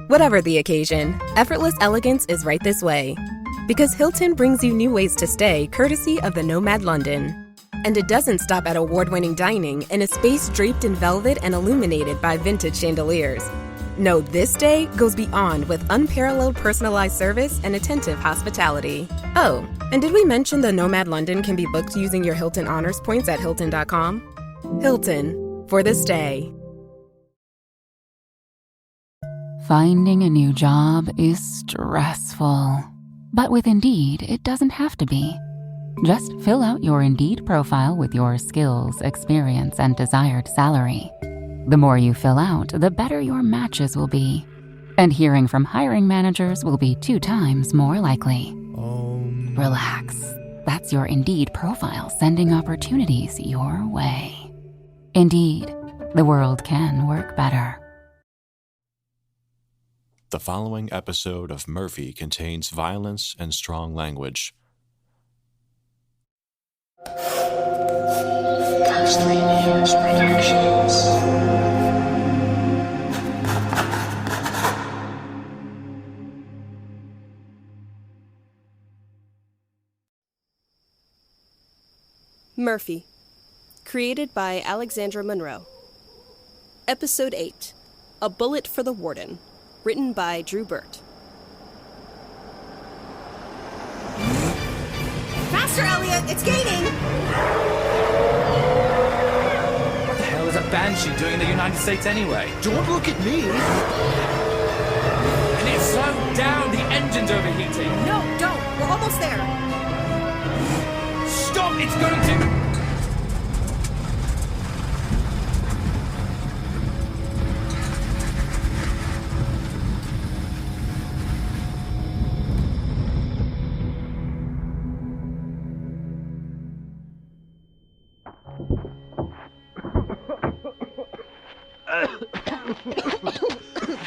Whatever the occasion, effortless elegance is right this way. Because Hilton brings you new ways to stay courtesy of the Nomad London. And it doesn't stop at award-winning dining in a space draped in velvet and illuminated by vintage chandeliers. No, this day goes beyond with unparalleled personalized service and attentive hospitality. Oh, and did we mention the Nomad London can be booked using your Hilton Honors points at Hilton.com? Hilton, for the stay. Finding a new job is stressful. But with Indeed, it doesn't have to be. Just fill out your Indeed profile with your skills, experience, and desired salary. The more you fill out, the better your matches will be. And hearing from hiring managers will be 2 times more likely. Relax. That's your Indeed profile sending opportunities your way. Indeed, the world can work better. The following episode of Murphy contains violence and strong language. Ghost Reviews Productions. Murphy. Created by Alexandra Munroe. Episode 8. A Bullet for the Warden. Written by Burt. Faster, Elliot! It's gaining! What the hell is a banshee doing in the United States anyway? Don't look at me! I need to slow down, the engine's overheating! No, don't! We're almost there! Stop! It's going to...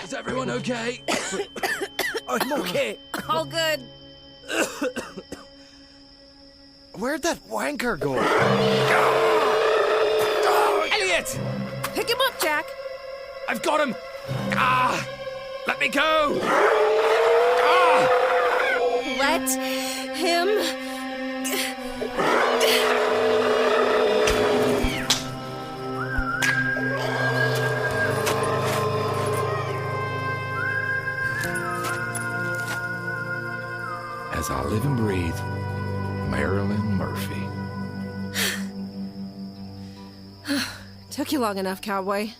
Is everyone okay? I'm okay. All good. Where'd that wanker go? Elliot! Pick him up, Jack. I've got him! Ah! Let me go! Ah! Let him... As I live and breathe, Merlyn Murphy. Took you long enough, cowboy.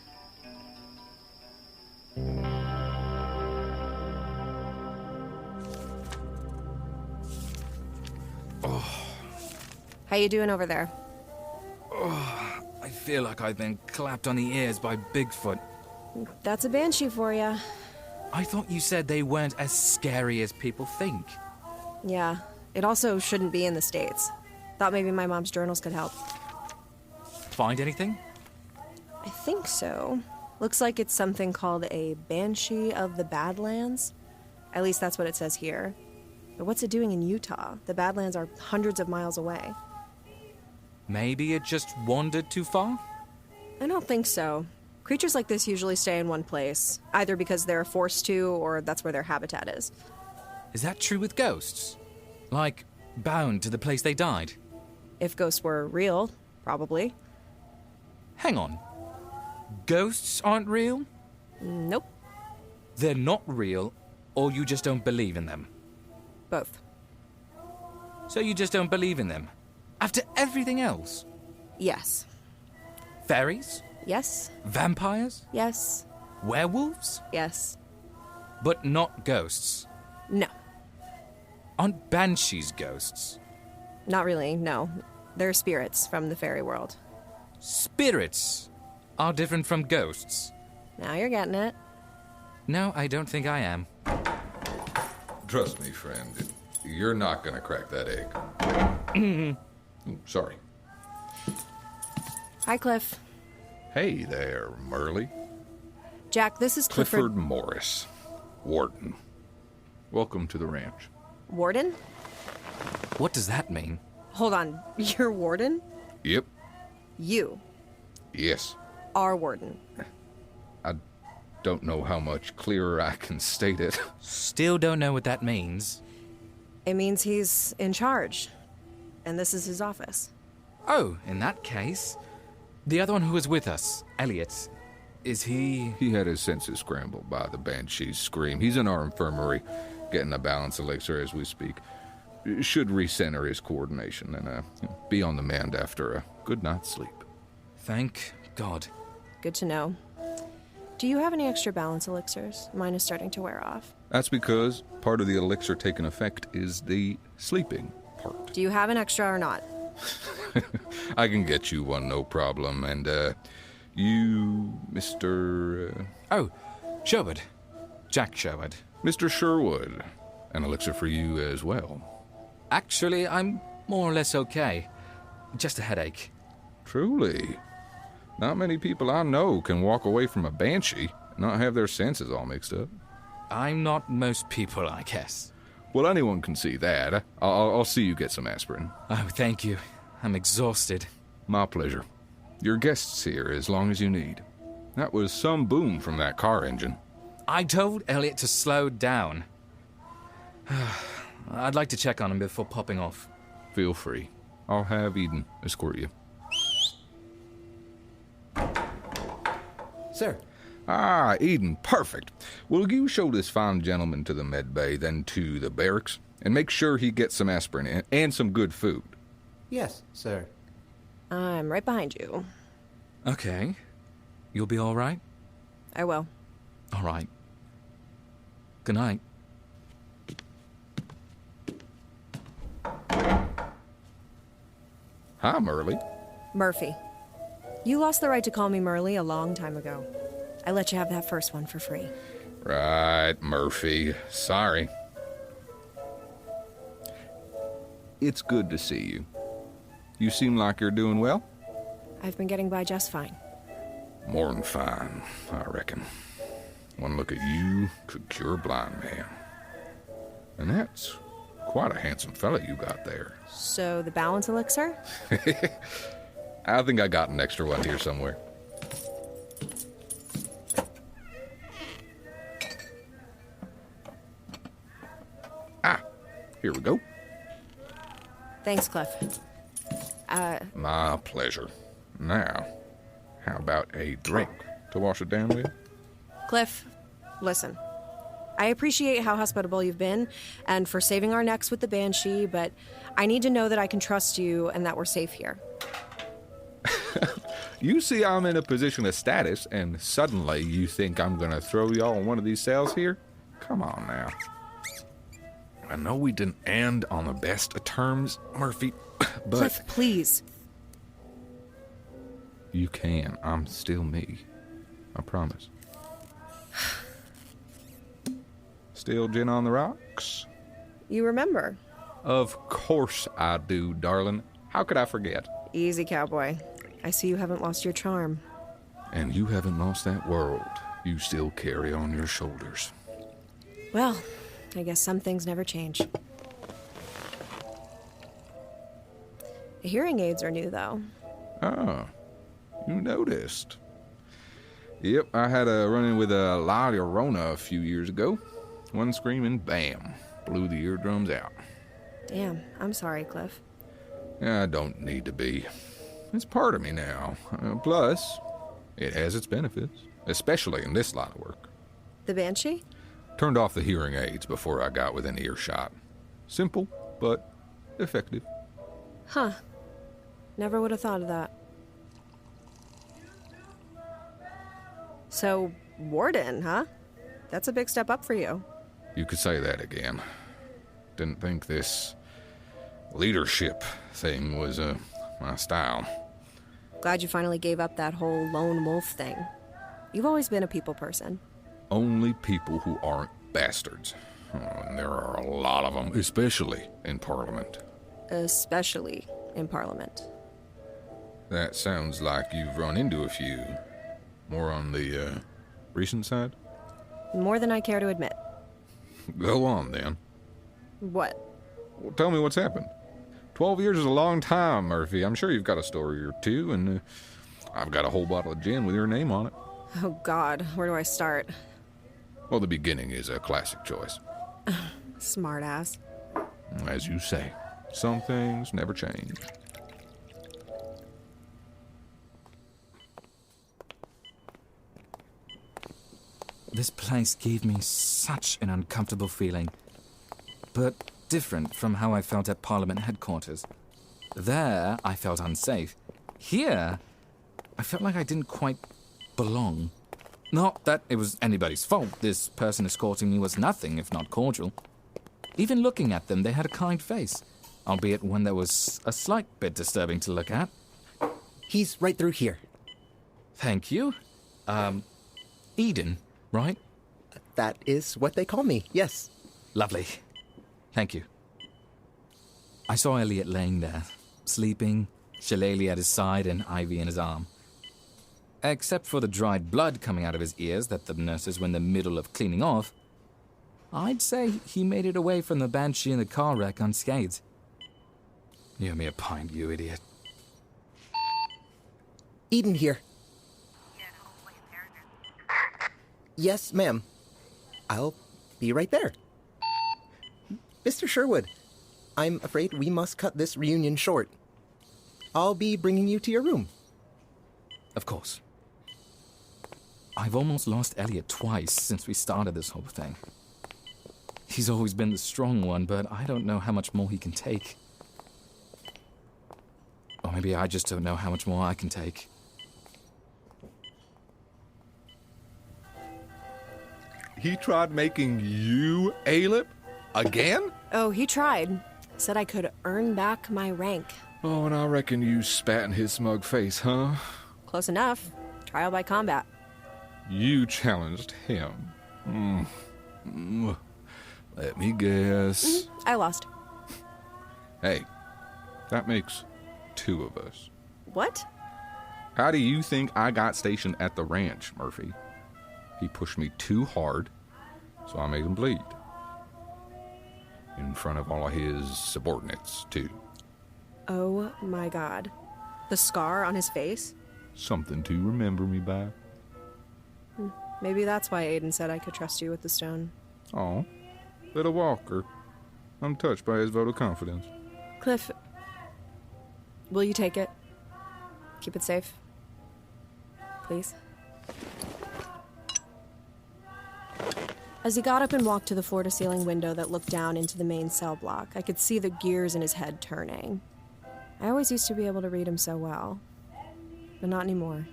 How you doing over there? I feel like I've been clapped on the ears by Bigfoot. That's a banshee for ya. I thought you said they weren't as scary as people think. Yeah, it also shouldn't be in the States. Thought maybe my mom's journals could help. Find anything? I think so. Looks like it's something called a Banshee of the Badlands. At least that's what it says here. But what's it doing in Utah? The Badlands are hundreds of miles away. Maybe it just wandered too far? I don't think so. Creatures like this usually stay in one place, either because they're forced to or that's where their habitat is. Is that true with ghosts? Like, bound to the place they died? If ghosts were real, probably. Hang on. Ghosts aren't real? Nope. They're not real, or you just don't believe in them? Both. So you just don't believe in them? After everything else? Yes. Fairies? Yes. Vampires? Yes. Werewolves? Yes. But not ghosts? No. Aren't banshees ghosts? Not really, no. They're spirits from the fairy world. Spirits are different from ghosts? Now you're getting it. No, I don't think I am. Trust me, friend. You're not gonna crack that egg. Oh, sorry. Hi, Cliff. Hey there, Merlyn. Jack, this is Clifford Morris, Warden. Welcome to the ranch. Warden? What does that mean? Hold on, you're Warden? Yep. You Yes. are Warden. don't know how much clearer I can state it. Still don't know what that means. It means he's in charge, and this is his office. Oh, in that case, the other one who was with us, Elliot, is he... He had his senses scrambled by the banshee's scream. He's in our infirmary, getting a balance elixir as we speak. Should recenter his coordination and be on the mend after a good night's sleep. Thank God. Good to know. Do you have any extra balance elixirs? Mine is starting to wear off. That's because part of the elixir taking effect is the sleeping part. Do you have an extra or not? I can get you one, no problem. And, you, Mr... Oh, Sherwood. Jack Sherwood. Mr. Sherwood. An elixir for you as well. Actually, I'm more or less okay. Just a headache. Truly. Not many people I know can walk away from a banshee and not have their senses all mixed up. I'm not most people, I guess. Well, anyone can see that. I'll see you get some aspirin. Oh, thank you. I'm exhausted. My pleasure. Your guest's here as long as you need. That was some boom from that car engine. I told Elliot to slow down. I'd like to check on him before popping off. Feel free. I'll have Aidan escort you. Sir. Ah, Aidan, perfect. Will you show this fine gentleman to the med bay, then to the barracks, and make sure he gets some aspirin and some good food? Yes, sir. I'm right behind you. Okay. You'll be all right? I will. All right. Good night. Hi, Merlyn. Murphy. You lost the right to call me Merly a long time ago. I let you have that first one for free. Right, Murphy. Sorry. It's good to see you. You seem like you're doing well? I've been getting by just fine. More'n fine, I reckon. One look at you could cure a blind man. And that's quite a handsome fella you got there. So, the balance elixir? I think I got an extra one here somewhere. Here we go. Thanks, Cliff. My pleasure. Now, how about a drink to wash it down with? Cliff, listen. I appreciate how hospitable you've been and for saving our necks with the banshee, but I need to know that I can trust you and that we're safe here. You see I'm in a position of status, and suddenly you think I'm gonna throw y'all in one of these cells here? Come on now. I know we didn't end on the best of terms, Murphy, but... Cliff, please. You can. I'm still me. I promise. Still gin on the rocks? You remember? Of course I do, darling. How could I forget? Easy, cowboy. I see you haven't lost your charm. And you haven't lost that world you still carry on your shoulders. Well, I guess some things never change. The hearing aids are new, though. Oh, you noticed. Yep, I had a run-in with a La Llorona a few years ago. One scream and bam, blew the eardrums out. Damn, I'm sorry, Cliff. I don't need to be. It's part of me now. Plus, it has its benefits, especially in this line of work. The banshee? Turned off the hearing aids before I got within earshot. Simple, but effective. Huh. Never would have thought of that. So, Warden, huh? That's a big step up for you. You could say that again. Didn't think this leadership thing was my style. Glad you finally gave up that whole lone wolf thing. You've always been a people person. Only people who aren't bastards. Oh, and there are a lot of them, especially in Parliament. Especially in Parliament. That sounds like you've run into a few. More on the recent side? More than I care to admit. Go on, then. What? Well, tell me what's happened. 12 years is a long time, Murphy. I'm sure you've got a story or two, and I've got a whole bottle of gin with your name on it. Oh God, where do I start? Well, the beginning is a classic choice. Smartass. As you say, some things never change. This place gave me such an uncomfortable feeling, but different from how I felt at Parliament headquarters. There, I felt unsafe. Here, I felt like I didn't quite belong. Not that it was anybody's fault. This person escorting me was nothing if not cordial. Even looking at them, they had a kind face, albeit one that was a slight bit disturbing to look at. He's right through here. Thank you. Aidan, right? That is what they call me, yes. Lovely. Thank you. I saw Elliot laying there, sleeping, shillelagh at his side and ivy in his arm. Except for the dried blood coming out of his ears that the nurses were in the middle of cleaning off, I'd say he made it away from the banshee and the car wreck unscathed. You owe me a pint, you idiot. Aidan here. Yes, ma'am. I'll be right there. Mr. Sherwood, I'm afraid we must cut this reunion short. I'll be bringing you to your room. Of course. I've almost lost Elliot twice since we started this whole thing. He's always been the strong one, but I don't know how much more he can take. Or maybe I just don't know how much more I can take. He tried making you Alep again? Oh, he tried. Said I could earn back my rank. Oh, and I reckon you spat in his smug face, huh? Close enough. Trial by combat. You challenged him. Let me guess. I lost. Hey, that makes two of us. What? How do you think I got stationed at the ranch, Murphy? He pushed me too hard, so I made him bleed. In front of all of his subordinates, too. Oh my God. The scar on his face? Something to remember me by. Maybe that's why Aidan said I could trust you with the stone. Oh, little Walker. I'm touched by his vote of confidence. Cliff, will you take it? Keep it safe. Please. As he got up and walked to the floor-to-ceiling window that looked down into the main cell block, I could see the gears in his head turning. I always used to be able to read him so well, but not anymore.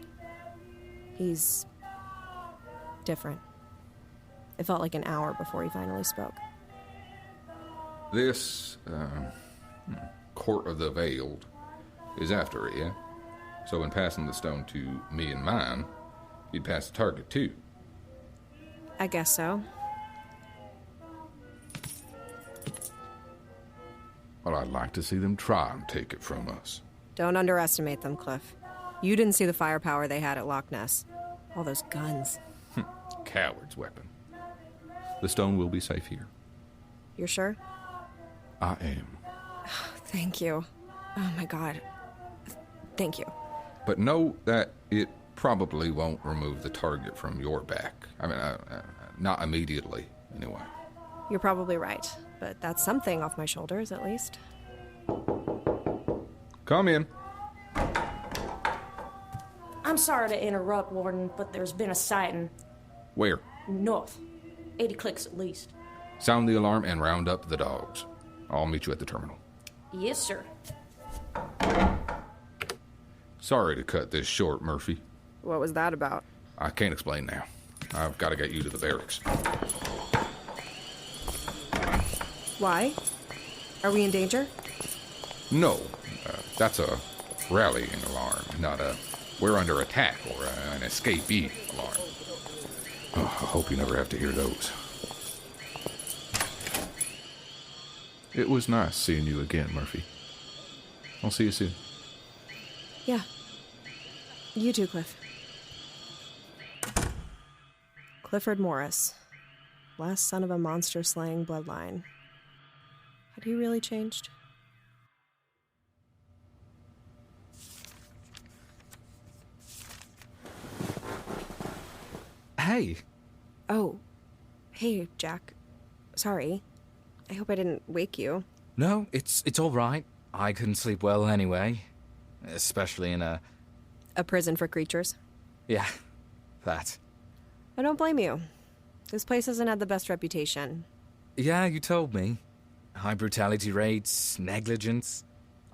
He's different. It felt like an hour before he finally spoke. This, Court of the Veiled is after it, yeah? So in passing the stone to me and mine, you'd pass the target, too. I guess so. Well, I'd like to see them try and take it from us. Don't underestimate them, Cliff. You didn't see the firepower they had at Loch Ness. All those guns. Coward's weapon. The stone will be safe here. You're sure? I am. Thank you. Oh my God. Thank you. But know that it probably won't remove the target from your back. I mean, not immediately, anyway. You're probably right, but that's something off my shoulders, at least. Come in. I'm sorry to interrupt, Warden, but there's been a sighting. Where? North. 80 clicks at least. Sound the alarm and round up the dogs. I'll meet you at the terminal. Yes, sir. Sorry to cut this short, Murphy. What was that about? I can't explain now. I've got to get you to the barracks. Why? Are we in danger? No, that's a rallying alarm, not a we're under attack or an escapee alarm. Oh, I hope you never have to hear those. It was nice seeing you again, Murphy. I'll see you soon. Yeah. You too, Cliff. Clifford Morris. Last son of a monster-slaying bloodline. Had he really changed? Hey. Oh. Hey, Jack. Sorry. I hope I didn't wake you. No, it's all right. I couldn't sleep well anyway. Especially in a prison for creatures? Yeah, that. I don't blame you. This place hasn't had the best reputation. Yeah, you told me. High brutality rates, negligence.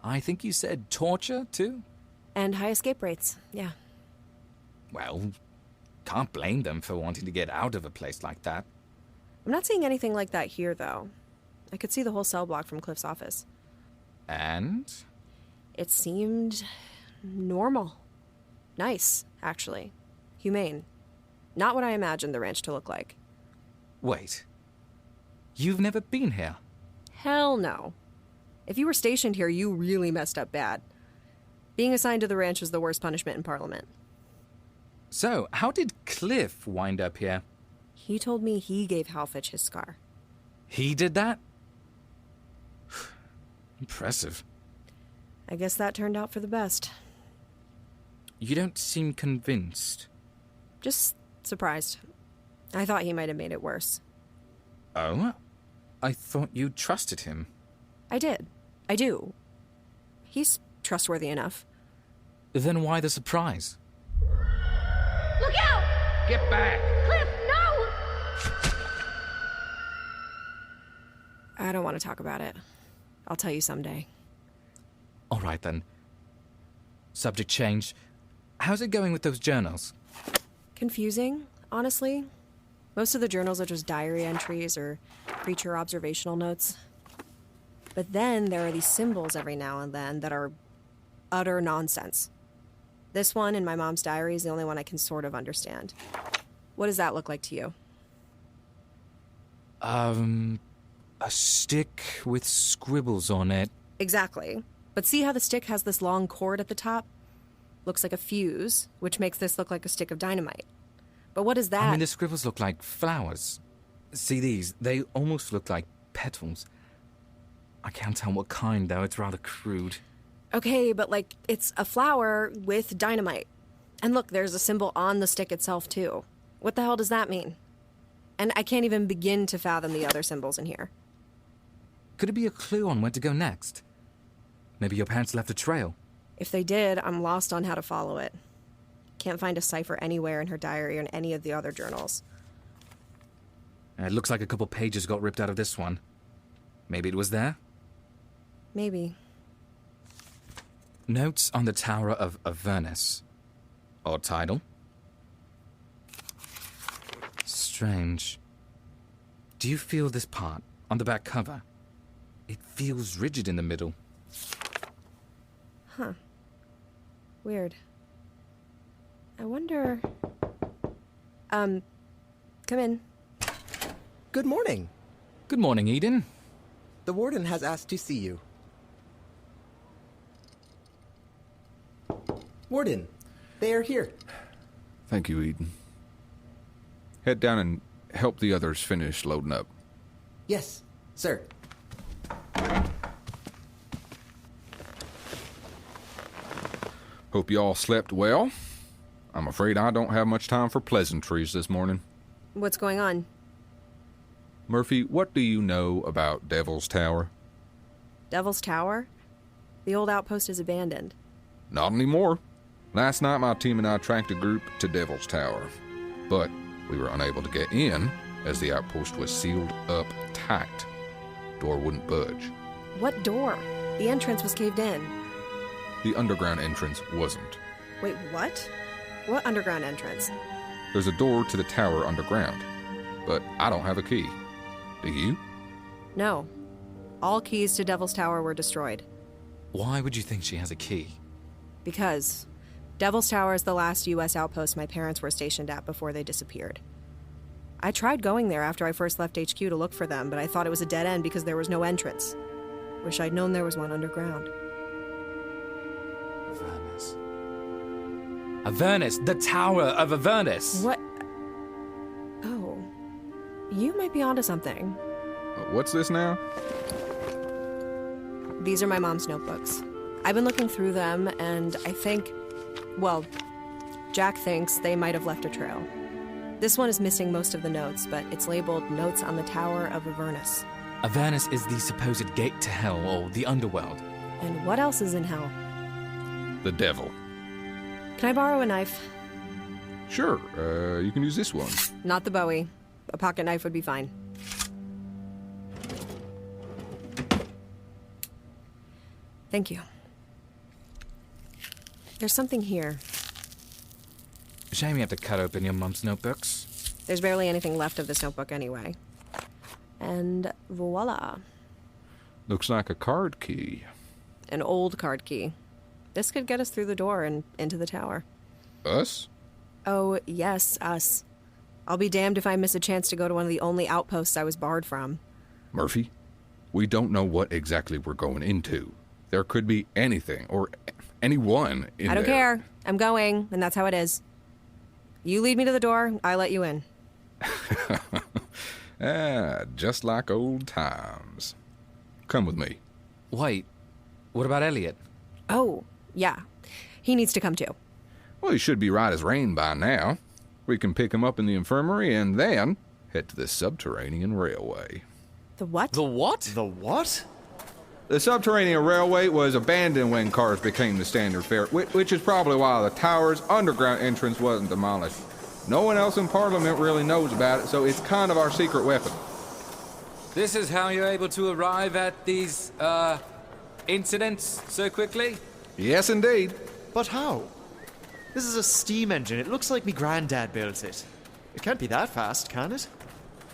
I think you said torture, too? And high escape rates, yeah. Well, can't blame them for wanting to get out of a place like that. I'm not seeing anything like that here, though. I could see the whole cell block from Cliff's office. And? It seemed normal. Nice, actually. Humane. Not what I imagined the ranch to look like. Wait. You've never been here? Hell no. If you were stationed here, you really messed up bad. Being assigned to the ranch was the worst punishment in Parliament. So, how did Cliff wind up here? He told me he gave Halfitch his scar. He did that? Impressive. I guess that turned out for the best. You don't seem convinced. Just surprised. I thought he might have made it worse. Oh? I thought you trusted him. I did. I do. He's trustworthy enough. Then why the surprise? Look out! Get back! Cliff, no! I don't want to talk about it. I'll tell you someday. All right, then. Subject change. How's it going with those journals? Confusing, honestly. Most of the journals are just diary entries or creature observational notes. But then there are these symbols every now and then that are utter nonsense. This one in my mom's diary is the only one I can sort of understand. What does that look like to you? A stick with scribbles on it. Exactly. But see how the stick has this long cord at the top? Looks like a fuse, which makes this look like a stick of dynamite. But what is that? I mean, the scribbles look like flowers. See these? They almost look like petals. I can't tell what kind, though. It's rather crude. Okay, but it's a flower with dynamite. And look, there's a symbol on the stick itself, too. What the hell does that mean? And I can't even begin to fathom the other symbols in here. Could it be a clue on where to go next? Maybe your parents left a trail. If they did, I'm lost on how to follow it. Can't find a cipher anywhere in her diary or in any of the other journals. It looks like a couple pages got ripped out of this one. Maybe it was there? Maybe. Notes on the Tower of Avernus. Or title. Strange. Do you feel this part on the back cover? It feels rigid in the middle. Huh. Weird. I wonder... come in. Good morning. Good morning, Aidan. The Warden has asked to see you. Warden, they are here. Thank you, Aidan. Head down and help the others finish loading up. Yes, sir. Hope you all slept well. I'm afraid I don't have much time for pleasantries this morning. What's going on? Murphy, what do you know about Devil's Tower? Devil's Tower? The old outpost is abandoned. Not anymore. Last night my team and I tracked a group to Devil's Tower, but we were unable to get in as the outpost was sealed up tight. Door wouldn't budge. What door? The entrance was caved in. The underground entrance wasn't. Wait, what? What underground entrance? There's a door to the tower underground, but I don't have a key. Do you? No. All keys to Devil's Tower were destroyed. Why would you think she has a key? Because Devil's Tower is the last U.S. outpost my parents were stationed at before they disappeared. I tried going there after I first left HQ to look for them, but I thought it was a dead end because there was no entrance. Wish I'd known there was one underground. Avernus. Avernus! The Tower of Avernus! What? Oh. You might be onto something. What's this now? These are my mom's notebooks. I've been looking through them, and I think... Well, Jack thinks they might have left a trail. This one is missing most of the notes, but it's labeled Notes on the Tower of Avernus. Avernus is the supposed gate to hell, or the underworld. And what else is in hell? The devil. Can I borrow a knife? Sure, you can use this one. Not the Bowie. A pocket knife would be fine. Thank you. There's something here. Shame you have to cut open your mum's notebooks. There's barely anything left of this notebook anyway. And voila. Looks like a card key. An old card key. This could get us through the door and into the tower. Us? Oh, yes, us. I'll be damned if I miss a chance to go to one of the only outposts I was barred from. Murphy, we don't know what exactly we're going into. There could be anything, or anyone in there. I don't care. I'm going, and that's how it is. You lead me to the door, I let you in. Just like old times. Come with me. Wait, what about Elliot? Oh, yeah. He needs to come too. Well, he should be right as rain by now. We can pick him up in the infirmary and then head to the subterranean railway. The what? The what? The what? The subterranean railway was abandoned when cars became the standard fare, which is probably why the tower's underground entrance wasn't demolished. No one else in Parliament really knows about it, so it's kind of our secret weapon. This is how you're able to arrive at these, incidents so quickly? Yes, indeed. But how? This is a steam engine. It looks like me granddad built it. It can't be that fast, can it?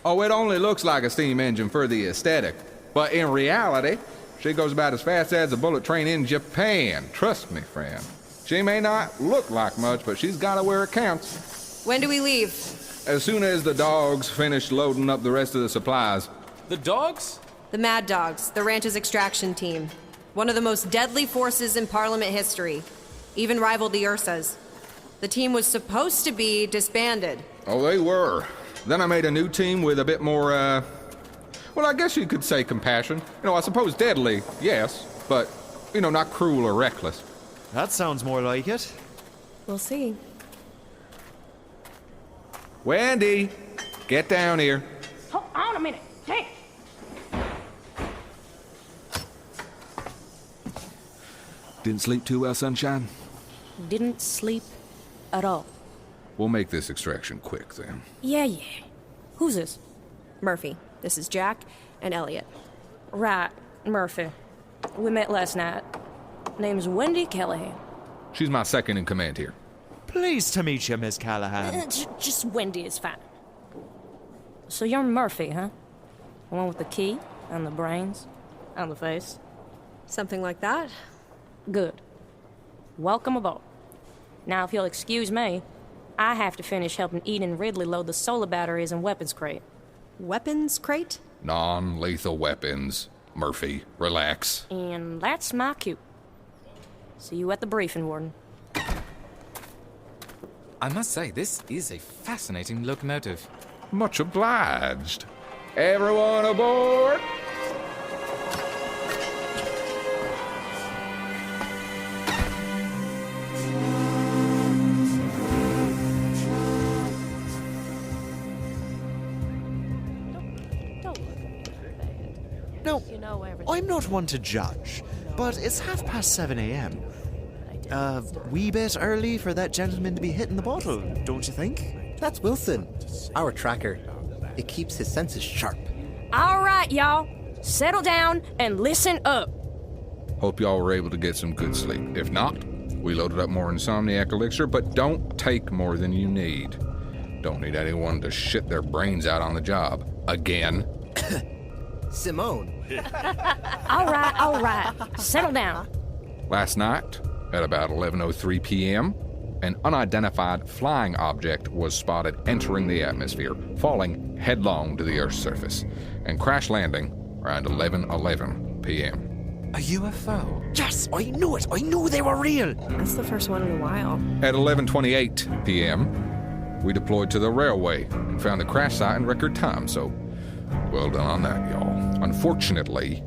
Oh, it only looks like a steam engine for the aesthetic. But in reality, she goes about as fast as a bullet train in Japan. Trust me, friend. She may not look like much, but she's got it where it counts. When do we leave? As soon as the dogs finish loading up the rest of the supplies. The dogs? The Mad Dogs, the ranch's extraction team. One of the most deadly forces in Parliament history. Even rivaled the Ursas. The team was supposed to be disbanded. Oh, they were. Then I made a new team with a bit more, well, I guess you could say compassion. I suppose deadly, yes, but, not cruel or reckless. That sounds more like it. We'll see. Wendy, get down here. Hold on a minute. Hey! Didn't sleep too well, sunshine? Didn't sleep at all. We'll make this extraction quick, then. Yeah. Who's this? Murphy. This is Jack and Elliot. Right, Murphy. We met last night. Name's Wendy Callahan. She's my second in command here. Pleased to meet you, Miss Callahan. Just Wendy is fine. So you're Murphy, huh? The one with the key, and the brains, and the face? Something like that. Good. Welcome aboard. Now, if you'll excuse me, I have to finish helping Aidan and Ridley load the solar batteries and weapons crate. Weapons crate? Non-lethal weapons. Murphy, relax. And that's my cue. See you at the briefing, Warden. I must say, this is a fascinating locomotive. Much obliged. Everyone aboard! No, I'm not one to judge, but it's 7:30 a.m. A wee bit early for that gentleman to be hitting the bottle, don't you think? That's Wilson, our tracker. It keeps his senses sharp. All right, y'all. Settle down and listen up. Hope y'all were able to get some good sleep. If not, we loaded up more insomniac elixir, but don't take more than you need. Don't need anyone to shit their brains out on the job. Again. Simone. All right. Settle down. Last night, at about 11:03 p.m., an unidentified flying object was spotted entering the atmosphere, falling headlong to the Earth's surface, and crash landing around 11:11 p.m. A UFO? Yes, I knew it. I knew they were real. That's the first one in a while. At 11:28 p.m., we deployed to the railway and found the crash site in record time, so well done on that, y'all. Unfortunately,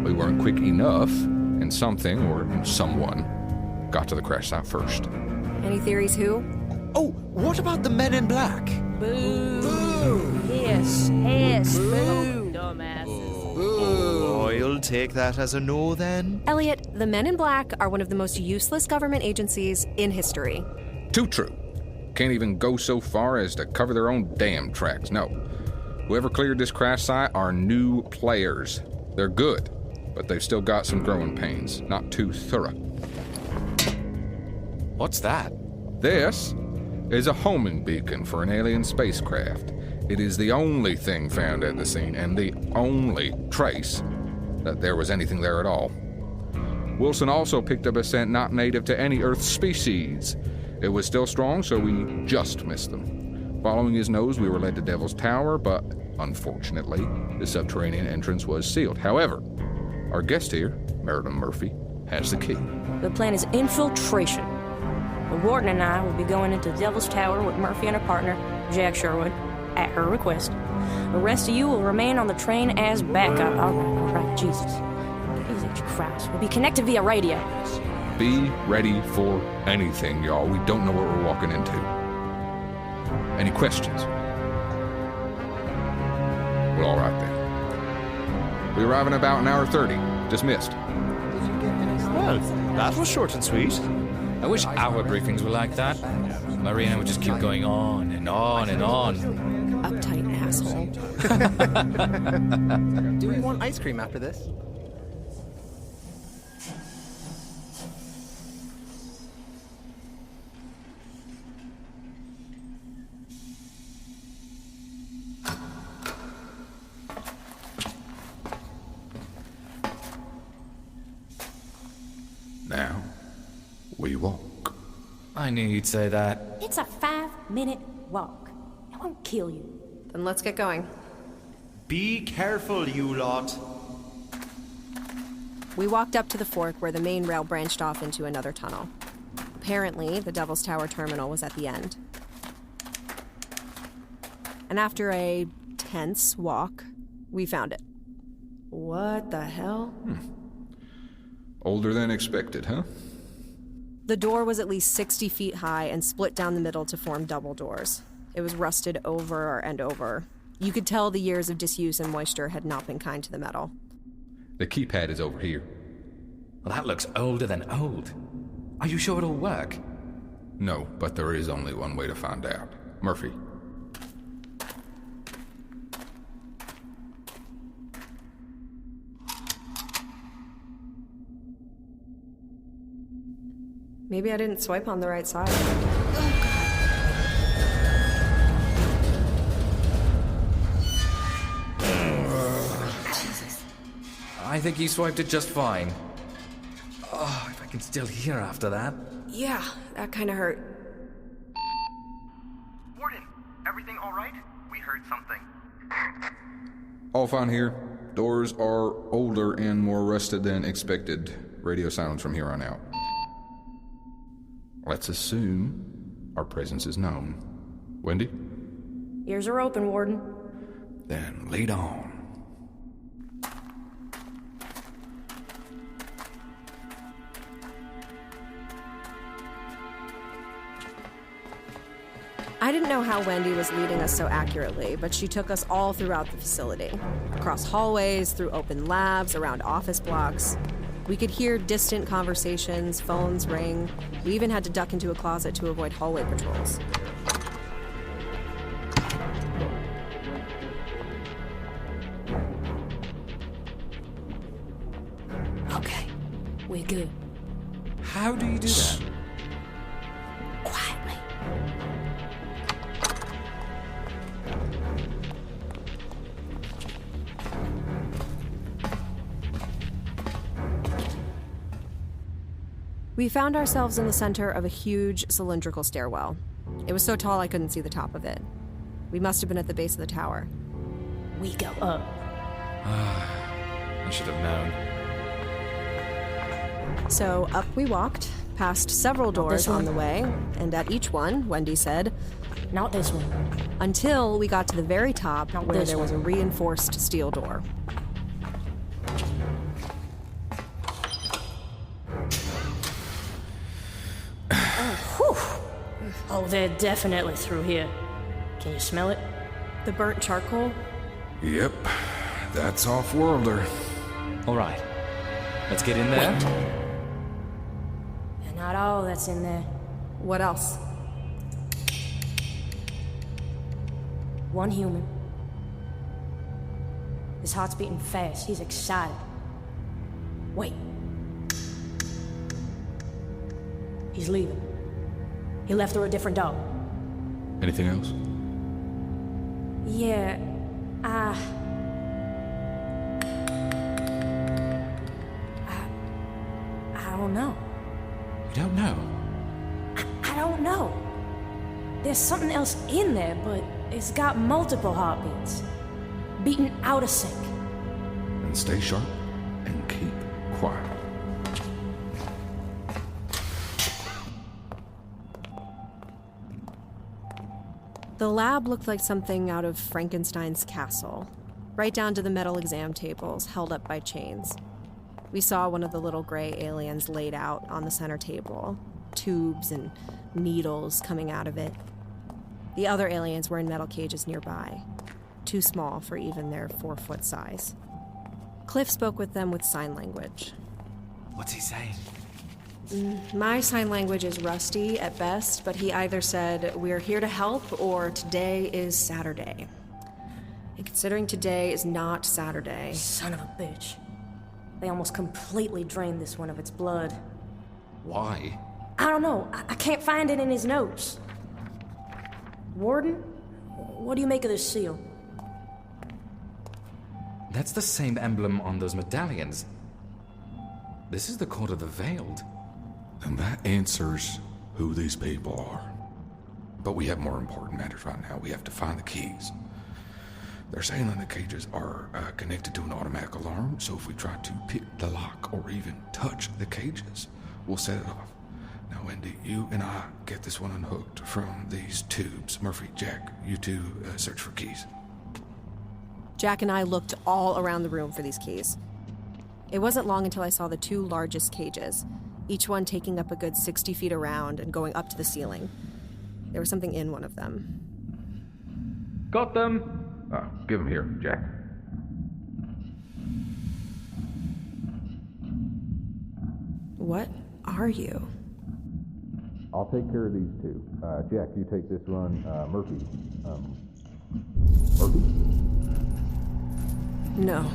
we weren't quick enough, and something or someone got to the crash site first. Any theories who? Oh, what about the men in black? Boo! Hiss, boo! Dumbasses. Oh, you'll take that as a no then? Elliot, the Men in Black are one of the most useless government agencies in history. Too true. Can't even go so far as to cover their own damn tracks. No. Whoever cleared this crash site are new players. They're good, but they've still got some growing pains. Not too thorough. What's that? This is a homing beacon for an alien spacecraft. It is the only thing found at the scene and the only trace that there was anything there at all. Wilson also picked up a scent not native to any Earth species. It was still strong, so we just missed them. Following his nose, we were led to Devil's Tower, but unfortunately, the subterranean entrance was sealed. However, our guest here, Merlyn Murphy, has the key. The plan is infiltration. The Warden and I will be going into Devil's Tower with Murphy and her partner, Jack Sherwood, at her request. The rest of you will remain on the train as backup. All right, Jesus. Jesus Christ. We'll be connected via radio. Be ready for anything, y'all. We don't know what we're walking into. Any questions? Well, all right then. We arrive in about an hour 30. Dismissed. Well, that was short and sweet. I wish our briefings were like that. Marina would just keep going on and on and on. Uptight asshole. Do we want ice cream after this? Now, we walk. I knew you'd say that. It's a 5-minute walk. It won't kill you. Then let's get going. Be careful, you lot. We walked up to the fork where the main rail branched off into another tunnel. Apparently, the Devil's Tower terminal was at the end. And after a tense walk, we found it. What the hell? Older than expected, huh? The door was at least 60 feet high and split down the middle to form double doors. It was rusted over and over. You could tell the years of disuse and moisture had not been kind to the metal. The keypad is over here. Well, that looks older than old. Are you sure it'll work? No, but there is only one way to find out. Murphy. Maybe I didn't swipe on the right side. I think you swiped it just fine. Oh, if I can still hear after that. Yeah, that kind of hurt. Warden, everything all right? We heard something. All fine here. Doors are older and more rusted than expected. Radio silence from here on out. Let's assume our presence is known. Wendy? Ears are open, Warden. Then lead on. I didn't know how Wendy was leading us so accurately, but she took us all throughout the facility. Across hallways, through open labs, around office blocks. We could hear distant conversations, phones ring. We even had to duck into a closet to avoid hallway patrols. Okay, we're good. How do you do that? Quietly. We found ourselves in the center of a huge cylindrical stairwell. It was so tall I couldn't see the top of it. We must have been at the base of the tower. We go up. I should have known. So up we walked, past several doors on the way, and at each one, Wendy said, "Not this one." Until we got to the very top, Not where this there was a one. reinforced steel door. Oh, they're definitely through here. Can you smell it? The burnt charcoal? Yep, that's off-worlder. All right, let's get in there. Wait. And not all that's in there. What else? One human. His heart's beating fast. He's excited. Wait. He's leaving. He left through a different door. Anything else? Yeah, I don't know. You don't know? I don't know. There's something else in there, but it's got multiple heartbeats. Beating out of sync. And stay sharp and keep quiet. The lab looked like something out of Frankenstein's castle, right down to the metal exam tables held up by chains. We saw one of the little gray aliens laid out on the center table, tubes and needles coming out of it. The other aliens were in metal cages nearby, too small for even their 4-foot size. Cliff spoke with them with sign language. What's he saying? My sign language is rusty at best, but he either said, "We're here to help," or "Today is Saturday." And considering today is not Saturday... Son of a bitch. They almost completely drained this one of its blood. Why? I don't know. I can't find it in his notes. Warden, what do you make of this seal? That's the same emblem on those medallions. This is the Court of the Veiled. And that answers who these people are. But we have more important matters right now. We have to find the keys. They're saying that the cages are connected to an automatic alarm, so if we try to pick the lock or even touch the cages, we'll set it off. Now, Wendy, you and I get this one unhooked from these tubes. Murphy, Jack, you two search for keys. Jack and I looked all around the room for these keys. It wasn't long until I saw the two largest cages, each one taking up a good 60 feet around and going up to the ceiling. There was something in one of them. Got them! Give them here, Jack. What are you? I'll take care of these two. Jack, you take this one. Murphy. Murphy? No.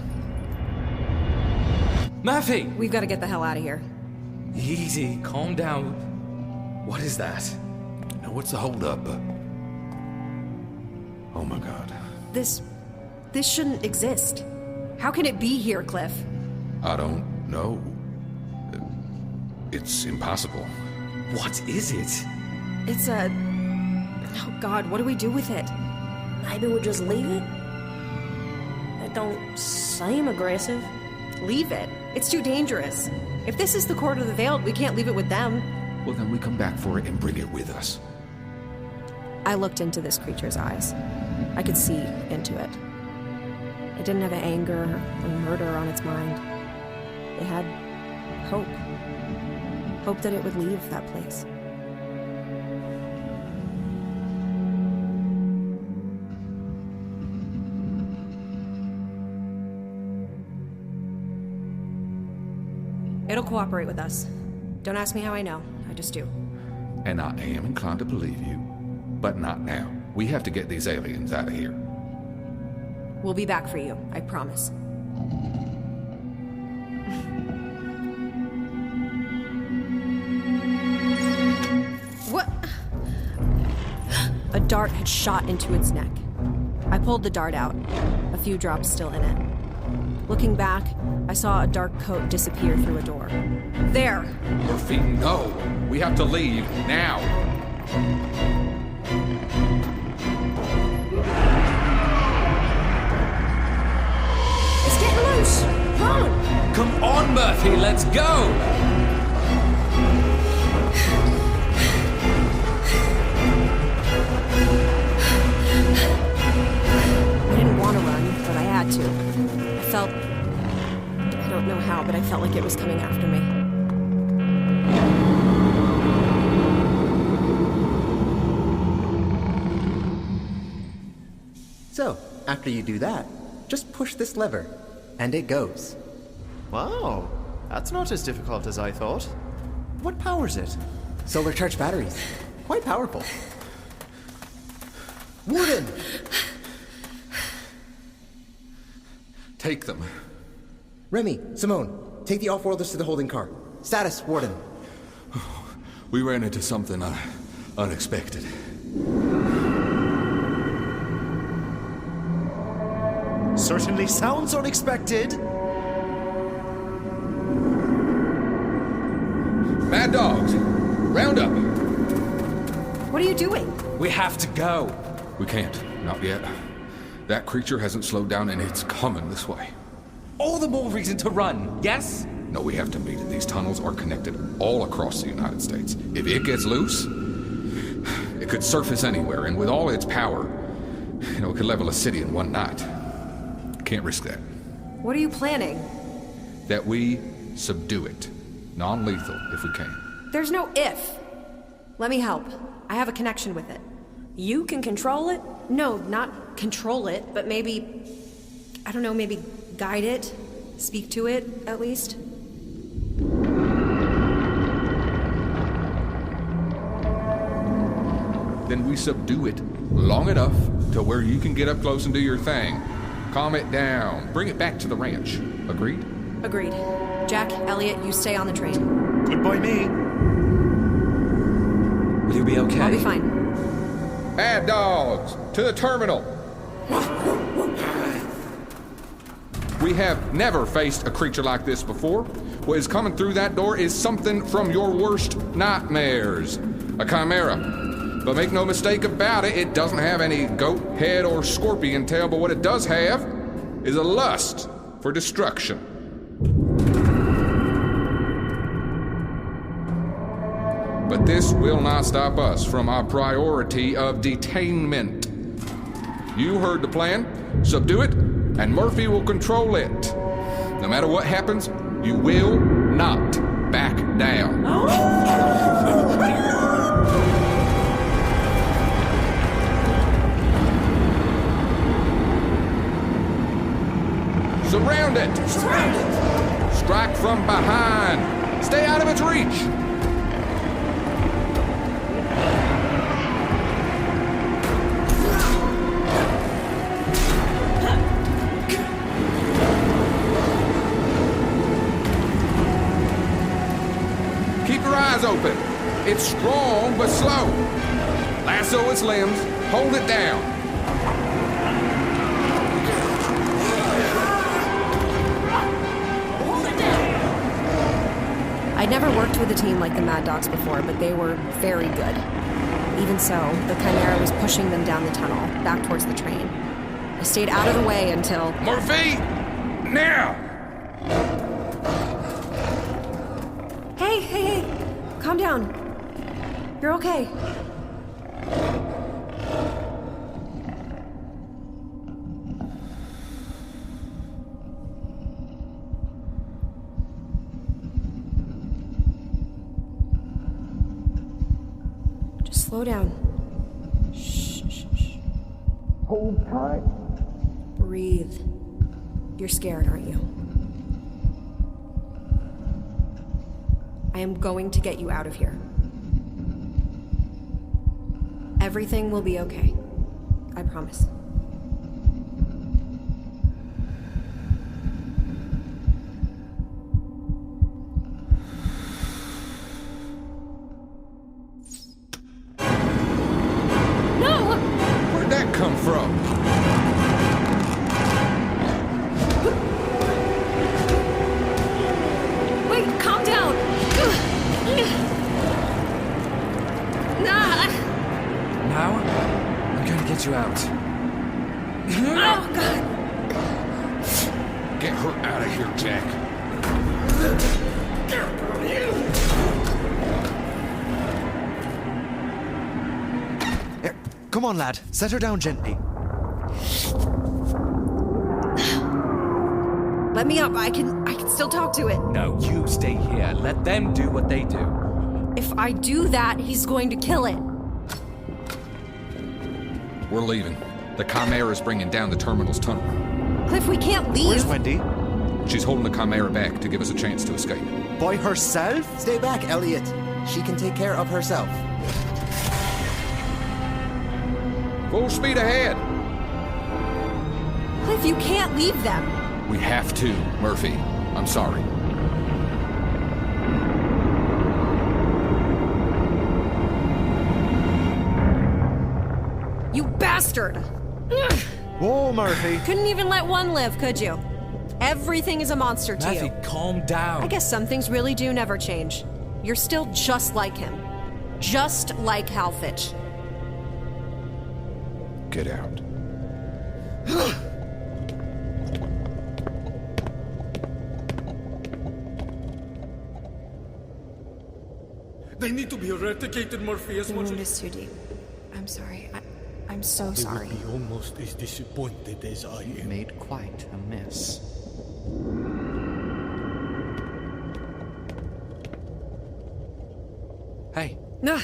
Murphy! We've got to get the hell out of here. Easy, calm down. What is that? Now, what's the holdup? Oh my God. This shouldn't exist. How can it be here, Cliff? I don't know. It's impossible. What is it? It's a... Oh God, what do we do with it? Maybe we'll just leave it? That don't seem aggressive. Leave it? It's too dangerous. If this is the Court of the Veiled, we can't leave it with them. Well, then we come back for it and bring it with us. I looked into this creature's eyes. I could see into it. It didn't have anger or murder on its mind. It had hope. Hope that it would leave that place. It'll cooperate with us. Don't ask me how I know. I just do. And I am inclined to believe you, but not now. We have to get these aliens out of here. We'll be back for you, I promise. What? A dart had shot into its neck. I pulled the dart out, a few drops still in it. Looking back, I saw a dark coat disappear through a door. There! Murphy, no! We have to leave, now! It's getting loose! Run! Come on, Murphy, let's go! I didn't want to run, but I had to. I don't know how, but I felt like it was coming after me. So, after you do that, just push this lever, and it goes. Wow, that's not as difficult as I thought. What powers it? Solar charged batteries. Quite powerful. Warden! Take them. Remy, Simone, take the off-worlders to the holding car. Status, Warden. We ran into something unexpected. Certainly sounds unexpected. Mad dogs, round up. What are you doing? We have to go. We can't, not yet. That creature hasn't slowed down and it's coming this way. All the more reason to run, yes? No, we have to beat it. These tunnels are connected all across the United States. If it gets loose, it could surface anywhere, and with all its power, it could level a city in one night. Can't risk that. What are you planning? That we subdue it. Non-lethal, if we can. There's no if. Let me help. I have a connection with it. You can control it? No, not control it, but maybe... I don't know, maybe guide it? Speak to it, at least? Then we subdue it long enough to where you can get up close and do your thing. Calm it down. Bring it back to the ranch. Agreed? Agreed. Jack, Elliot, you stay on the train. Good by me. Will you be okay? I'll be fine. Bad dogs, to the terminal. We have never faced a creature like this before. What is coming through that door is something from your worst nightmares. A chimera. But make no mistake about it, it doesn't have any goat head or scorpion tail, but what it does have is a lust for destruction. But this will not stop us from our priority of detainment. You heard the plan. Subdue it, and Murphy will control it. No matter what happens, you will not back down. Surround it! Surround it! Strike from behind. Stay out of its reach. Keep your eyes open. It's strong but slow. Lasso its limbs. Hold it down. I'd never worked with a team like the Mad Dogs before, but they were very good. Even so, the Chimera was pushing them down the tunnel, back towards the train. I stayed out of the way until... Murphy! Now! Hey! Calm down. You're okay. Slow down. Shh. Hold tight. Breathe. You're scared, aren't you? I am going to get you out of here. Everything will be okay. I promise. Come from? Wait, calm down. Now, I'm going to get you out. Oh, God. Get her out of here, Jack. Come on, lad. Set her down gently. Let me up. I can still talk to it. No, you stay here. Let them do what they do. If I do that, he's going to kill it. We're leaving. The Chimera's bringing down the terminal's tunnel. Cliff, we can't leave. Where's Wendy? She's holding the Chimera back to give us a chance to escape. By herself? Stay back, Elliot. She can take care of herself. Full speed ahead! Cliff, you can't leave them. We have to, Murphy. I'm sorry. You bastard! Ugh. Whoa, Murphy. Couldn't even let one live, could you? Everything is a monster to you. Murphy, calm down. I guess some things really do never change. You're still just like him. Just like Hal Fitch. Get out. They need to be eradicated, Murphy, as much Wound as... is too deep. I'm sorry. I'm so They sorry. will be almost as disappointed as I am. Made quite a mess. Hey. Ugh.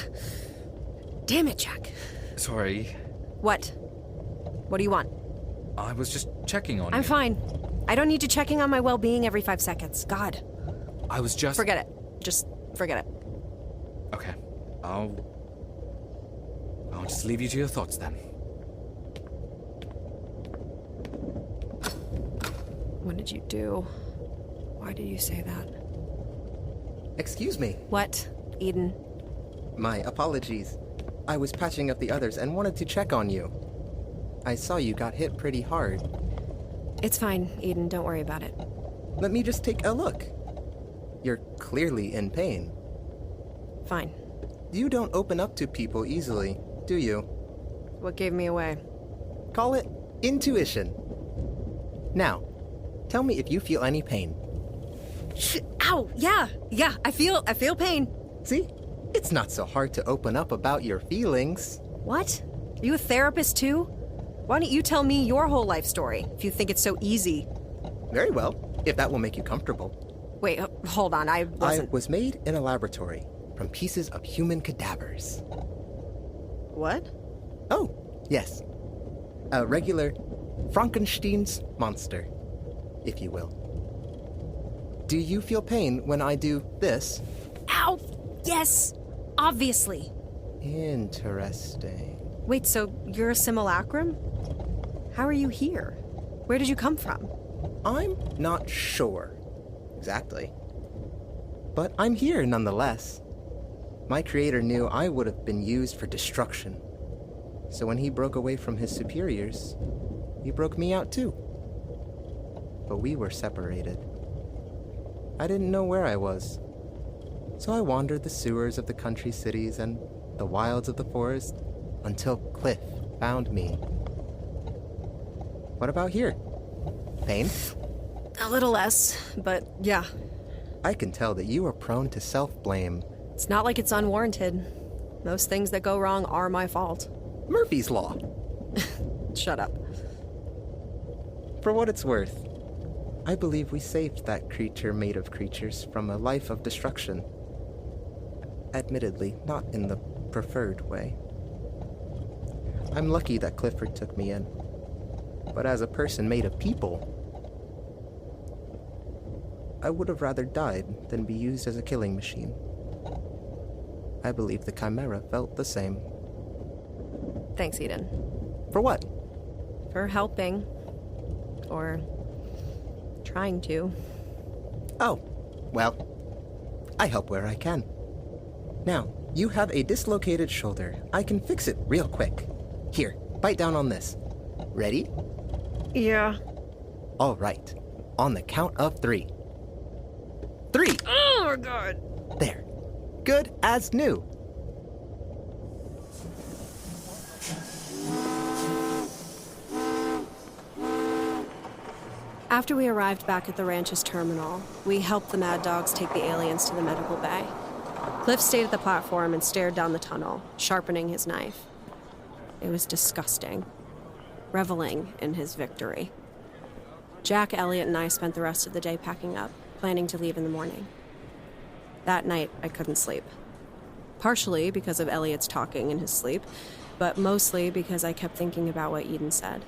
Damn it, Jack. Sorry. What? What do you want? I was just checking on you. I'm fine. I don't need you checking on my well-being every 5 seconds. God. I was just... Forget it. Just forget it. Okay. I'll just leave you to your thoughts then. What did you do? Why did you say that? Excuse me. What, Aidan? My apologies. I was patching up the others and wanted to check on you. I saw you got hit pretty hard. It's fine, Aidan. Don't worry about it. Let me just take a look. You're clearly in pain. Fine. You don't open up to people easily, do you? What gave me away? Call it intuition. Now, tell me if you feel any pain. Ow! Yeah, I feel pain. See? It's not so hard to open up about your feelings. What? Are you a therapist too? Why don't you tell me your whole life story, if you think it's so easy? Very well, if that will make you comfortable. Wait, hold on, I was made in a laboratory from pieces of human cadavers. What? Oh, yes. A regular Frankenstein's monster, if you will. Do you feel pain when I do this? Ow! Yes! Obviously. Interesting. Wait, so you're a simulacrum? How are you here? Where did you come from? I'm not sure. Exactly. But I'm here nonetheless. My creator knew I would have been used for destruction. So when he broke away from his superiors, he broke me out too. But we were separated. I didn't know where I was. So I wandered the sewers of the country cities and the wilds of the forest until Cliff found me. What about here? Pain? A little less, but yeah. I can tell that you are prone to self-blame. It's not like it's unwarranted. Most things that go wrong are my fault. Murphy's Law. Shut up. For what it's worth, I believe we saved that creature made of creatures from a life of destruction. Admittedly, not in the preferred way. I'm lucky that Clifford took me in. But as a person made of people, I would have rather died than be used as a killing machine. I believe the Chimera felt the same. Thanks, Aidan. For what? For helping. Or trying to. Oh, well, I help where I can. Now, you have a dislocated shoulder. I can fix it real quick. Here, bite down on this. Ready? Yeah. All right. On the count of 3. 3! Oh my god! There. Good as new. After we arrived back at the ranch's terminal, we helped the Mad Dogs take the aliens to the medical bay. Cliff stayed at the platform and stared down the tunnel, sharpening his knife. It was disgusting, reveling in his victory. Jack, Elliot, and I spent the rest of the day packing up, planning to leave in the morning. That night, I couldn't sleep. Partially because of Elliot's talking in his sleep, but mostly because I kept thinking about what Aidan said.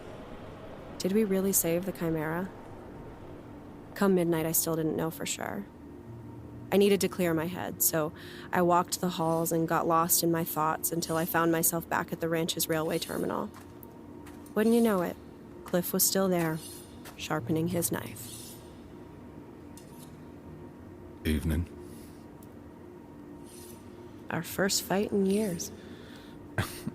Did we really save the Chimera? Come midnight, I still didn't know for sure. I needed to clear my head, so I walked the halls and got lost in my thoughts until I found myself back at the ranch's railway terminal. Wouldn't you know it, Cliff was still there, sharpening his knife. Evening. Our first fight in years.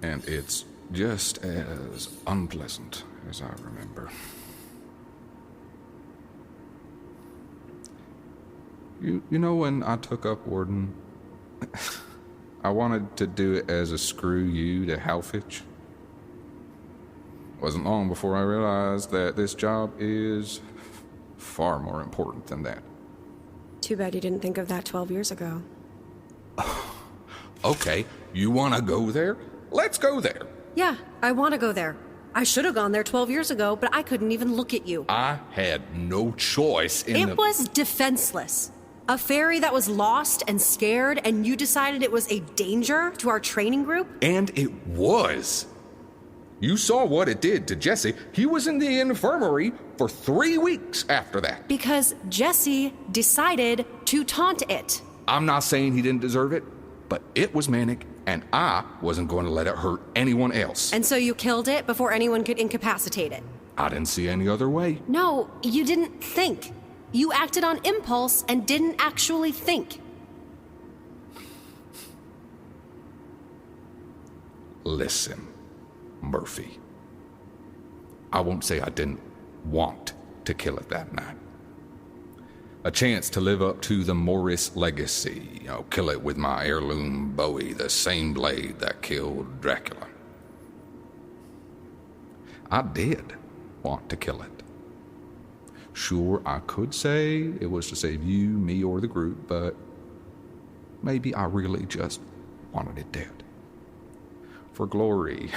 And it's just as unpleasant as I remember. You know when I took up Warden, I wanted to do it as a screw you to Halfitch. Wasn't long before I realized that this job is far more important than that. Too bad you didn't think of that 12 years ago. Okay, you want to go there? Let's go there. Yeah, I want to go there. I should have gone there 12 years ago, but I couldn't even look at you. I had no choice in It was defenseless. A fairy that was lost and scared, and you decided it was a danger to our training group? And it was. You saw what it did to Jesse. He was in the infirmary for 3 weeks after that. Because Jesse decided to taunt it. I'm not saying he didn't deserve it, but it was manic, and I wasn't going to let it hurt anyone else. And so you killed it before anyone could incapacitate it? I didn't see any other way. No, you didn't think. You acted on impulse and didn't actually think. Listen, Murphy. I won't say I didn't want to kill it that night. A chance to live up to the Morris legacy. Kill it with my heirloom Bowie, the same blade that killed Dracula. I did want to kill it. Sure, I could say it was to save you, me, or the group, but maybe I really just wanted it dead. For glory.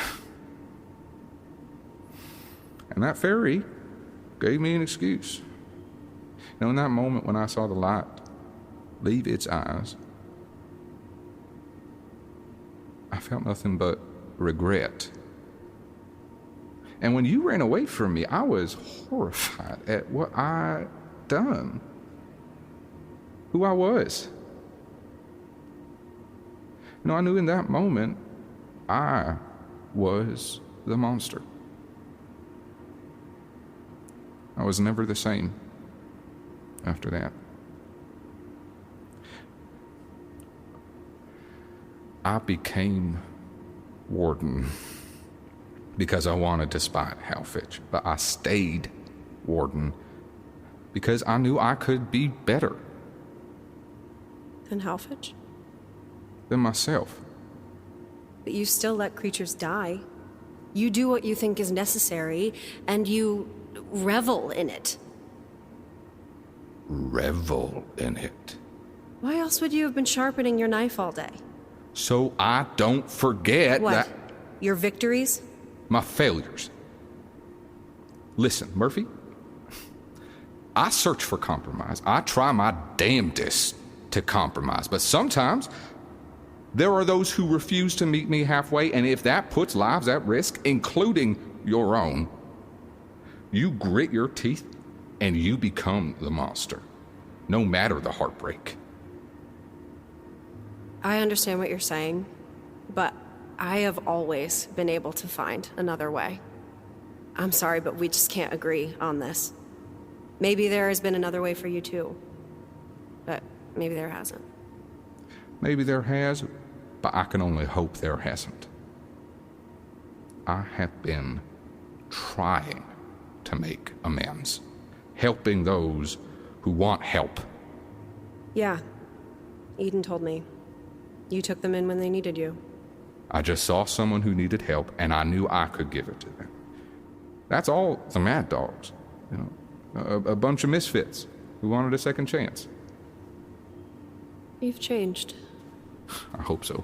And that fairy gave me an excuse. In that moment when I saw the light leave its eyes, I felt nothing but regret. And when you ran away from me, I was horrified at what I'd done, who I was. I knew in that moment I was the monster. I was never the same after that. I became Warden because I wanted to spite Halfitch, but I stayed Warden because I knew I could be better Than Halfitch? than myself. But you still let creatures die. You do what you think is necessary, and you revel in it. Revel in it. Why else would you have been sharpening your knife all day? So I don't forget What? that Your victories? my failures. Listen, Murphy, I search for compromise. I try my damnedest to compromise, but sometimes there are those who refuse to meet me halfway, and if that puts lives at risk, including your own, you grit your teeth and you become the monster, no matter the heartbreak. I understand what you're saying, but I have always been able to find another way. I'm sorry, but we just can't agree on this. Maybe there has been another way for you too, but maybe there hasn't. Maybe there has, but I can only hope there hasn't. I have been trying to make amends, helping those who want help. Yeah, Aidan told me. You took them in when they needed you. I just saw someone who needed help, and I knew I could give it to them. That's all the Mad Dogs, a bunch of misfits who wanted a second chance. You've changed. I hope so.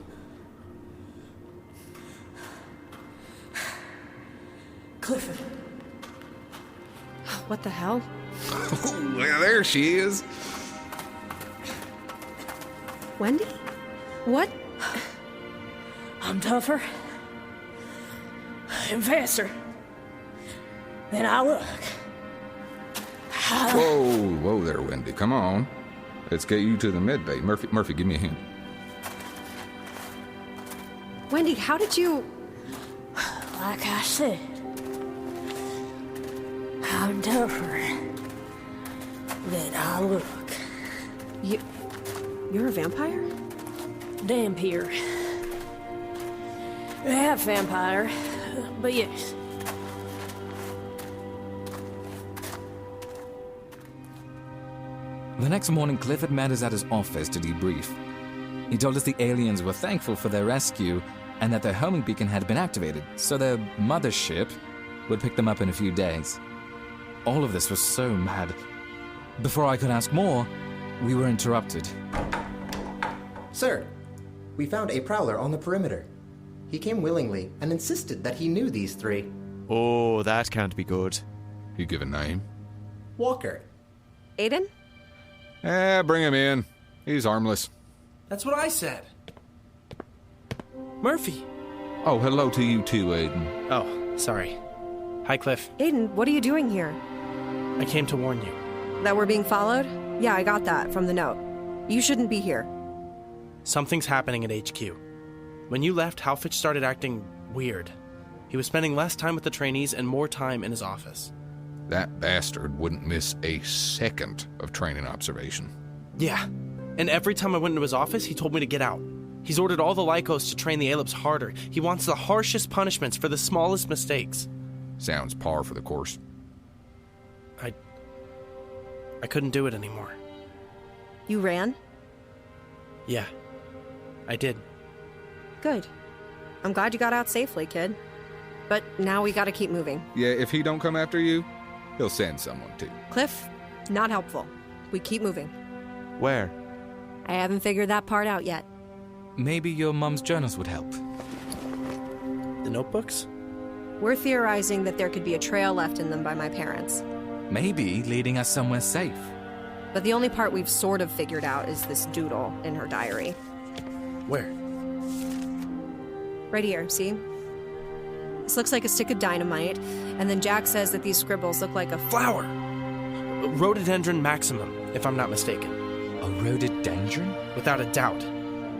Clifford. What the hell? Oh, there she is. Wendy? What I'm tougher and faster than I look. Whoa there, Wendy. Come on. Let's get you to the med bay. Murphy, give me a hand. Wendy, how did you... Like I said, I'm tougher than I look. You're a vampire? Vampire. Half vampire, but yes. The next morning, Clifford met us at his office to debrief. He told us the aliens were thankful for their rescue and that their homing beacon had been activated, so their mothership would pick them up in a few days. All of this was so mad. Before I could ask more, we were interrupted. Sir, we found a prowler on the perimeter. He came willingly and insisted that he knew these three. Oh, that can't be good. You give a name? Walker. Aidan? Bring him in. He's harmless. That's what I said. Murphy. Oh, hello to you too, Aidan. Oh, sorry. Hi, Cliff. Aidan, what are you doing here? I came to warn you. That we're being followed? Yeah, I got that from the note. You shouldn't be here. Something's happening at HQ. When you left, Halfitch started acting weird. He was spending less time with the trainees and more time in his office. That bastard wouldn't miss a second of training observation. Yeah, and every time I went into his office, he told me to get out. He's ordered all the Lycos to train the Aelips harder. He wants the harshest punishments for the smallest mistakes. Sounds par for the course. I couldn't do it anymore. You ran? Yeah, I did. Good. I'm glad you got out safely, kid. But now we gotta keep moving. Yeah, if he don't come after you, he'll send someone to. Cliff, not helpful. We keep moving. Where? I haven't figured that part out yet. Maybe your mum's journals would help. The notebooks? We're theorizing that there could be a trail left in them by my parents. Maybe leading us somewhere safe. But the only part we've sort of figured out is this doodle in her diary. Where? Right here, see? This looks like a stick of dynamite, and then Jack says that these scribbles look like a flower! Rhododendron maximum, if I'm not mistaken. A rhododendron? Without a doubt.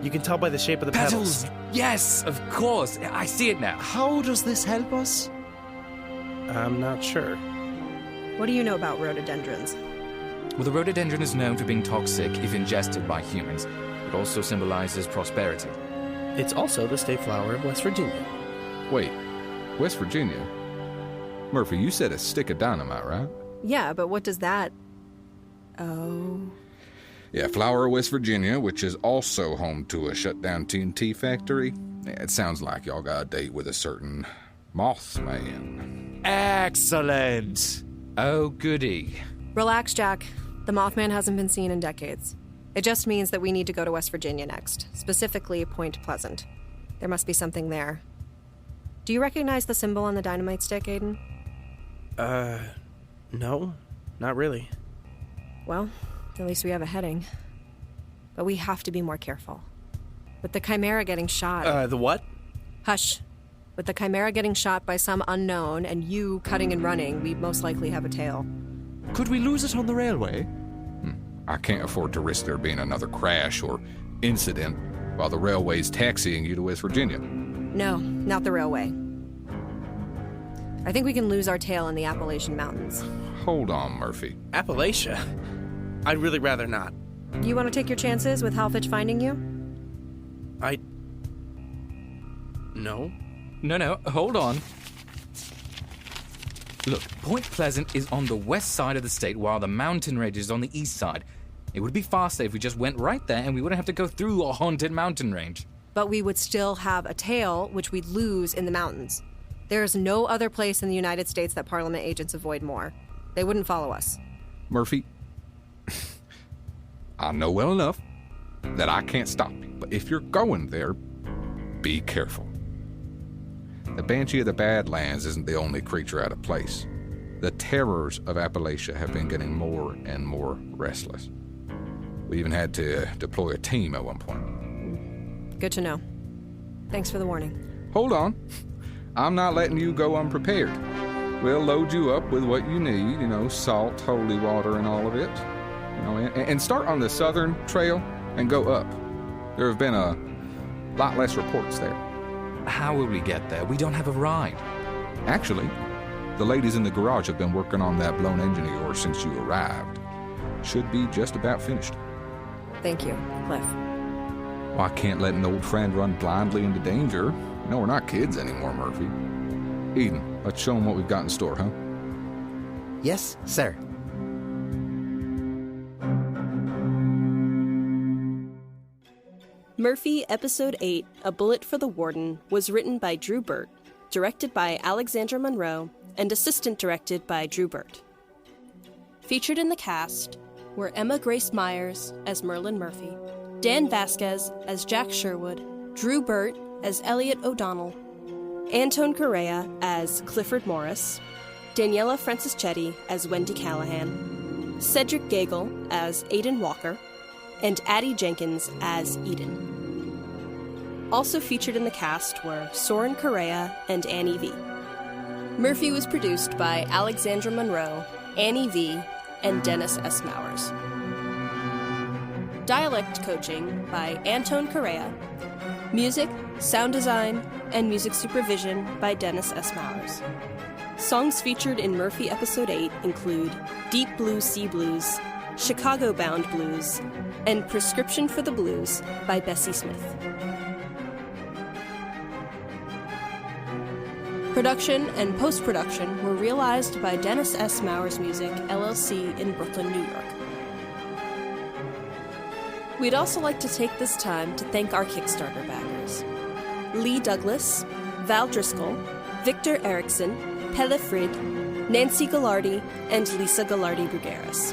You can tell by the shape of the petals. Yes, of course. I see it now. How does this help us? I'm not sure. What do you know about rhododendrons? Well, the rhododendron is known for being toxic if ingested by humans. It also symbolizes prosperity. It's also the state flower of West Virginia. Wait, West Virginia? Murphy, you said a stick of dynamite, right? Yeah, but what does that... Oh... Yeah, Flower, West Virginia, which is also home to a shut-down TNT factory. Yeah, it sounds like y'all got a date with a certain Mothman. Excellent! Oh, goody. Relax, Jack. The Mothman hasn't been seen in decades. It just means that we need to go to West Virginia next, specifically Point Pleasant. There must be something there. Do you recognize the symbol on the dynamite stick, Aidan? No, not really. Well, at least we have a heading. But we have to be more careful. With the Chimera getting shot... The what? Hush. With the Chimera getting shot by some unknown and you cutting and running, we most likely have a tail. Could we lose it on the railway? I can't afford to risk there being another crash or incident while the railway's taxiing you to West Virginia. No, not the railway. I think we can lose our tail in the Appalachian Mountains. Hold on, Murphy. Appalachia? I'd really rather not. You want to take your chances with Halfitch finding you? No. No, hold on. Look, Point Pleasant is on the west side of the state while the mountain range is on the east side. It would be faster if we just went right there and we wouldn't have to go through a haunted mountain range. But we would still have a tail, which we'd lose in the mountains. There's no other place in the United States that Parliament agents avoid more. They wouldn't follow us. Murphy, I know well enough that I can't stop you, but if you're going there, be careful. The Banshee of the Badlands isn't the only creature out of place. The terrors of Appalachia have been getting more and more restless. We even had to deploy a team at one point. Good to know. Thanks for the warning. Hold on. I'm not letting you go unprepared. We'll load you up with what you need, salt, holy water, and all of it. And start on the southern trail and go up. There have been a lot less reports there. How will we get there? We don't have a ride. Actually, the ladies in the garage have been working on that blown engine of yours since you arrived. Should be just about finished. Thank you, Cliff. Well, I can't let an old friend run blindly into danger. We're not kids anymore, Murphy. Eden, let's show them what we've got in store, huh? Yes, sir. Murphy, Episode 8, A Bullet for the Warden, was written by Drew Burt, directed by Alexandra Munroe, and assistant directed by Drew Burt. Featured in the cast were Emma Grace Myers as Merlyn Murphy, Dan Vasquez as Jack Sherwood, Drew Burt as Elliot O'Donnell, Antone Correia as Clifford Morris, Daniela Franceschetti as Wendy Callahan, Cedric Gegel as Aidan Walker, and Addy Jenkins as Eden. Also featured in the cast were Soren Correia and Annie V. Murphy was produced by Alexandra Munroe, Annie V., and Dennis S. Mowers. Dialect coaching by Antone Correia. Music, sound design, and music supervision by Dennis S. Mowers. Songs featured in Murphy Episode 8 include Deep Blue Sea Blues, Chicago Bound Blues, and Prescription for the Blues by Bessie Smith. Production and post-production were realized by Dennis S. Mowers Music, LLC in Brooklyn, New York. We'd also like to take this time to thank our Kickstarter backers: Lee Douglas, Val Driscoll, Victor Erickson, Pelle Frid, Nancy Gallardi, and Lisa Gallardi-Brugueras.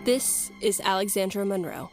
This is Alexandra Munroe.